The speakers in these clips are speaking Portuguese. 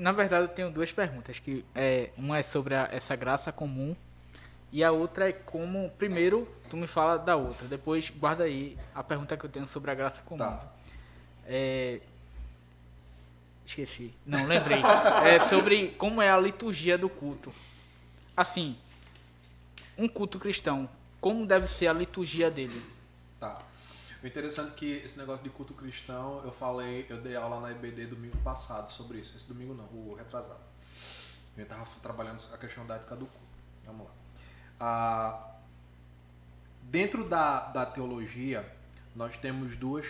Na verdade, eu tenho duas perguntas. Uma é sobre essa graça comum e a outra é como... Primeiro, tu me fala da outra. Depois, guarda aí a pergunta que eu tenho sobre a graça comum. Tá. É, esqueci. Não, lembrei. É sobre como é a liturgia do culto. Assim, um culto cristão, como deve ser a liturgia dele? Tá. O interessante é que esse negócio de culto cristão, eu dei aula na IBD domingo passado sobre isso. Esse domingo não, o retrasado. A gente tava trabalhando a questão da ética do culto. Vamos lá. Ah, dentro da teologia, nós temos dois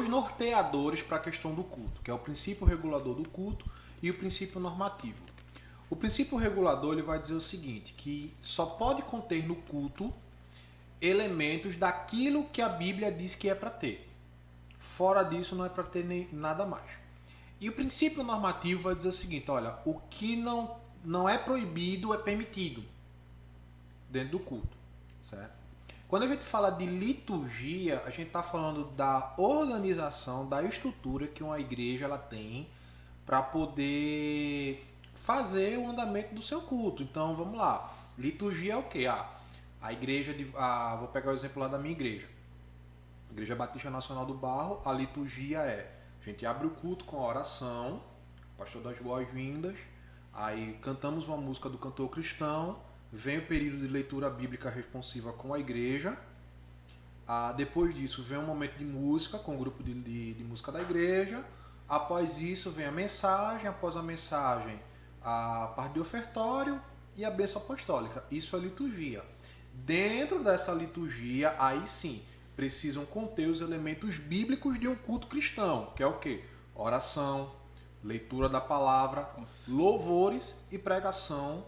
norteadores para a questão do culto, que é o princípio regulador do culto e o princípio normativo. O princípio regulador ele vai dizer o seguinte, que só pode conter no culto elementos daquilo que a Bíblia diz que é para ter. Fora disso não é para ter nem nada mais. E o princípio normativo vai dizer o seguinte, olha, o que não é proibido é permitido dentro do culto, certo? Quando a gente fala de liturgia, a gente está falando da organização, da estrutura que uma igreja ela tem para poder fazer o andamento do seu culto. Então, vamos lá. Liturgia é o quê? A igreja, vou pegar o exemplo lá da minha igreja. Igreja Batista Nacional do Barro, a liturgia a gente abre o culto com a oração, pastor das boas-vindas, aí cantamos uma música do cantor cristão, vem o período de leitura bíblica responsiva com a igreja, depois disso vem um momento de música com o grupo de música da igreja, após isso vem a mensagem, após a mensagem a parte de ofertório e a bênção apostólica. Isso é liturgia. Dentro dessa liturgia, aí sim, precisam conter os elementos bíblicos de um culto cristão, que é o quê? Oração, leitura da palavra, louvores e pregação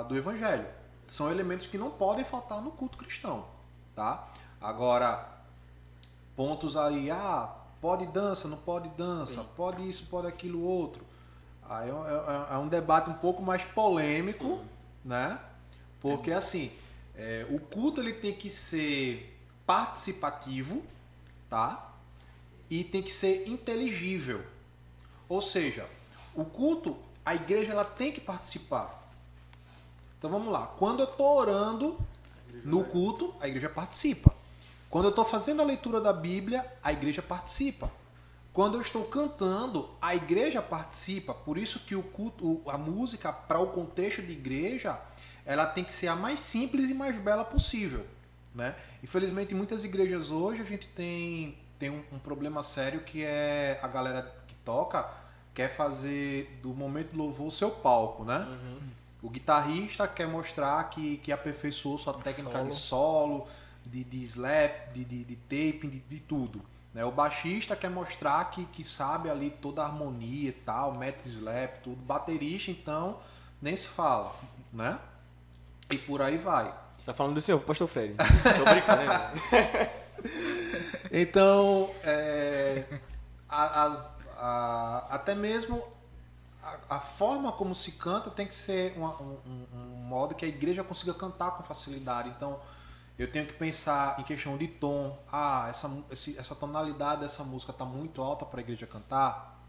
do evangelho. São elementos que não podem faltar no culto cristão, tá? Agora, pontos aí, pode dança, não pode dança, sim, pode isso, pode aquilo outro. Aí é um debate um pouco mais polêmico, sim, né? Porque assim, o culto ele tem que ser participativo, tá? E tem que ser inteligível. Ou seja, o culto, a igreja ela tem que participar. Então vamos lá. Quando eu estou orando no culto, a igreja participa. Quando eu estou fazendo a leitura da Bíblia, a igreja participa. Quando eu estou cantando, a igreja participa. Por isso que o culto, a música, para o contexto de igreja, ela tem que ser a mais simples e mais bela possível, né? Infelizmente, em muitas igrejas hoje, a gente tem um problema sério que é a galera que toca quer fazer do momento de louvor o seu palco, né? Uhum. O guitarrista quer mostrar que aperfeiçoou sua técnica de solo, de slap, de taping, de tudo. Né? O baixista quer mostrar que sabe ali toda a harmonia e tal, mete slap, tudo. Baterista, então, nem se fala, né? E por aí vai. Tá falando do senhor, pastor Fred. Tô brincando, né? Então, até mesmo a forma como se canta tem que ser um modo que a igreja consiga cantar com facilidade. Então, eu tenho que pensar em questão de tom. Essa tonalidade dessa música está muito alta para a igreja cantar.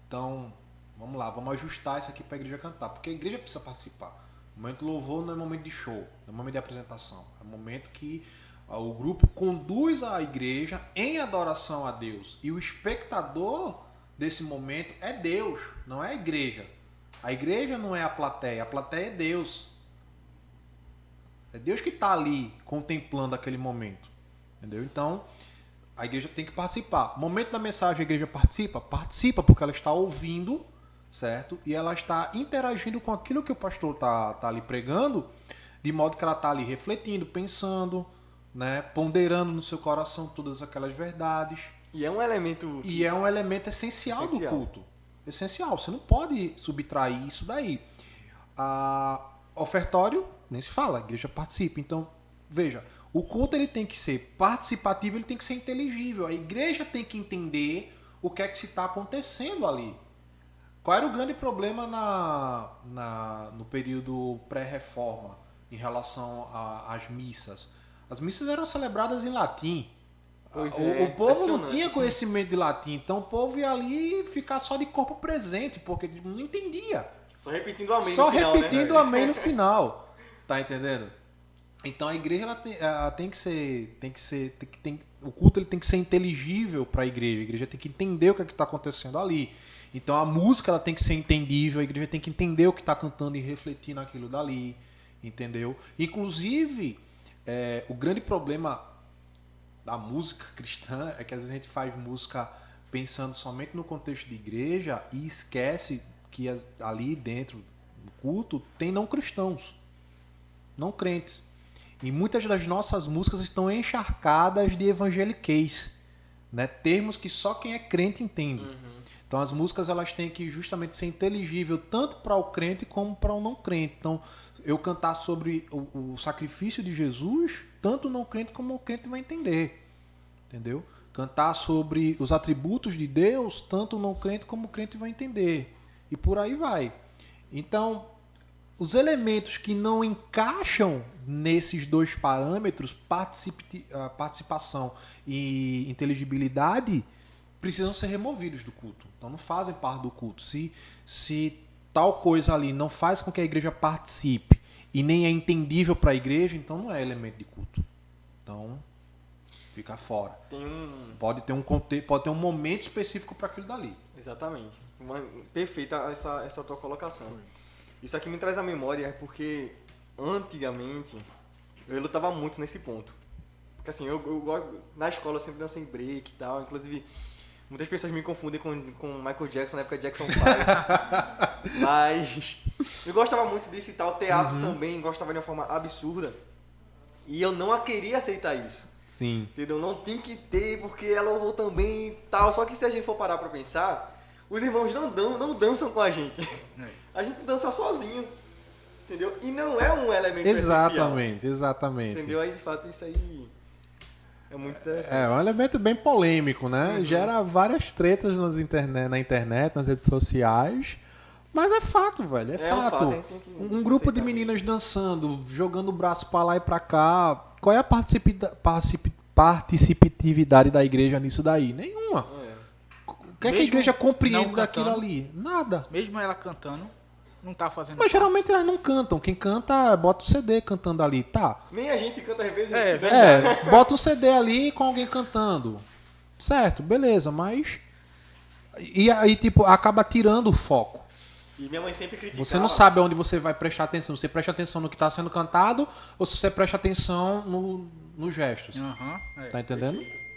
Então, vamos lá, vamos ajustar isso aqui para a igreja cantar. Porque a igreja precisa participar. O momento de louvor não é momento de show, não é momento de apresentação. É um momento que o grupo conduz a igreja em adoração a Deus. E o espectador desse momento é Deus, não é a igreja. A igreja não é a plateia é Deus. É Deus que está ali contemplando aquele momento. Entendeu? Então, a igreja tem que participar. Momento da mensagem, a igreja participa? Participa, porque ela está ouvindo, certo? E ela está interagindo com aquilo que o pastor está ali pregando, de modo que ela está ali refletindo, pensando, né? Ponderando no seu coração todas aquelas verdades. E é um elemento... E é um elemento essencial do culto. Essencial. Você não pode subtrair isso daí. Ofertório, nem se fala, a igreja participa. Então, veja, o culto ele tem que ser participativo, ele tem que ser inteligível. A igreja tem que entender o que é que se está acontecendo ali. Qual era o grande problema no período pré-reforma em relação às missas? As missas eram celebradas em latim. Pois O povo não impressionante. tinha conhecimento de latim, então o povo ia ali ficar só de corpo presente, porque não entendia. Só repetindo amém Só no final, repetindo né? amém no final. Tá entendendo? Então a igreja ela tem que ser. O culto ele tem que ser inteligível para a igreja tem que entender o que está acontecendo ali. Então a música ela tem que ser entendível, a igreja tem que entender o que está cantando e refletir naquilo dali. Entendeu? Inclusive, o grande problema da música cristã é que às vezes a gente faz música pensando somente no contexto de igreja e esquece que ali dentro do culto tem não cristãos, não crentes. E muitas das nossas músicas estão encharcadas de evangeliquez, né? Termos que só quem é crente entende. Então as músicas elas têm que justamente ser inteligível tanto para o crente como para o não crente. Então eu cantar sobre o sacrifício de Jesus, tanto o não crente como o crente vai entender. Entendeu? Cantar sobre os atributos de Deus, tanto o não crente como o crente vai entender. E por aí vai. Então, os elementos que não encaixam nesses dois parâmetros, participação e inteligibilidade, precisam ser removidos do culto. Então não fazem parte do culto. Se tal coisa ali não faz com que a igreja participe e nem é entendível para a igreja, então não é elemento de culto. Então fica fora. Pode ter um momento específico para aquilo dali. Exatamente. Perfeita essa tua colocação. Isso aqui me traz à memória porque antigamente eu lutava muito nesse ponto. Porque assim, na escola eu sempre dancei break e tal, inclusive muitas pessoas me confundem com Michael Jackson, na época Jackson 5. Mas eu gostava muito disso e tal, teatro também, gostava de uma forma absurda. E eu não queria aceitar isso. Sim. Entendeu? Não tem que ter, porque é louvor também e tal. Só que se a gente for parar pra pensar, os irmãos não dançam com a gente. A gente dança sozinho. Entendeu? E não é um elemento essencial. Exatamente. Entendeu? Aí, de fato, isso aí é muito interessante. É um elemento bem polêmico, né? Gera várias tretas na internet, nas redes sociais. Mas é fato, velho. É fato. fato, a gente tem que Um grupo de aceitar meninas dançando, jogando o braço pra lá e pra cá. Qual é a participatividade da igreja nisso daí? Nenhuma. O que é que a Mesmo igreja não compreende daquilo cantando? ali? Nada. Mesmo ela cantando, não tá fazendo Mas parte. geralmente elas não cantam. Quem canta, bota o CD cantando ali, tá? Nem a gente canta às vezes. É, a gente dança. Bota um CD ali com alguém cantando. Certo, beleza, mas. E aí, tipo, acaba tirando o foco. E minha mãe sempre criticava. Você não sabe onde você vai prestar atenção. Você presta atenção no que está sendo cantado ou se você presta atenção nos gestos. Aham, é. Tá entendendo? Perfeito.